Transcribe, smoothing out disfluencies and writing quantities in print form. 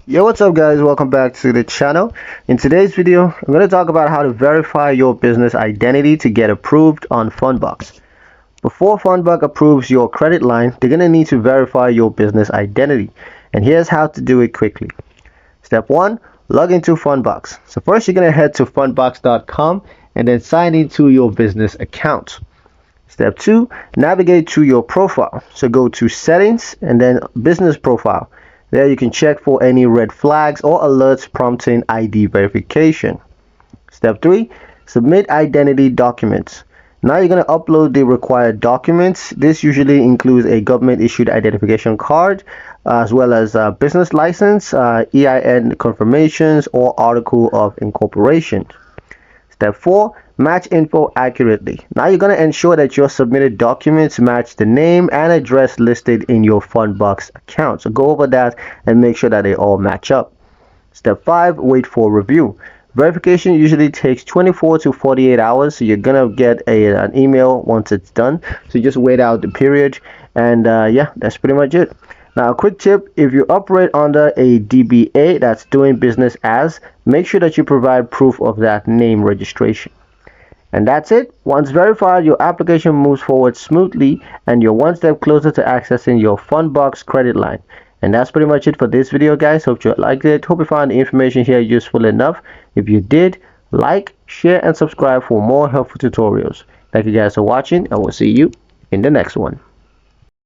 Yo, what's up guys? Welcome back to the channel. In today's video, I'm going to talk about how to verify your business identity to get approved on Fundbox. Before Fundbox approves your credit line, they're going to need to verify your business identity. And here's how to do it quickly. Step 1, log into Fundbox. So first you're going to head to fundbox.com and then sign into your business account. Step 2, navigate to your profile. So go to settings and then business profile. There you can check for any red flags or alerts prompting ID verification. Step 3, submit identity documents. Now you're going to upload the required documents. This usually includes a government issued identification card as well as a business license, EIN confirmations, or article of incorporation. Step 4, match info accurately. Now you're going to ensure that your submitted documents match the name and address listed in your Fundbox account. So go over that and make sure that they all match up. Step 5, wait for review. Verification usually takes 24 to 48 hours, so you're going to get an email once it's done. So just wait out the period, and yeah, that's pretty much it. Now, a quick tip, if you operate under a DBA, that's doing business as, make sure that you provide proof of that name registration. And that's it. Once verified, your application moves forward smoothly and you're one step closer to accessing your Fundbox credit line. And that's pretty much it for this video, guys. Hope you liked it. Hope you found the information here useful enough. If you did, like, share, and subscribe for more helpful tutorials. Thank you guys for watching, and we'll see you in the next one.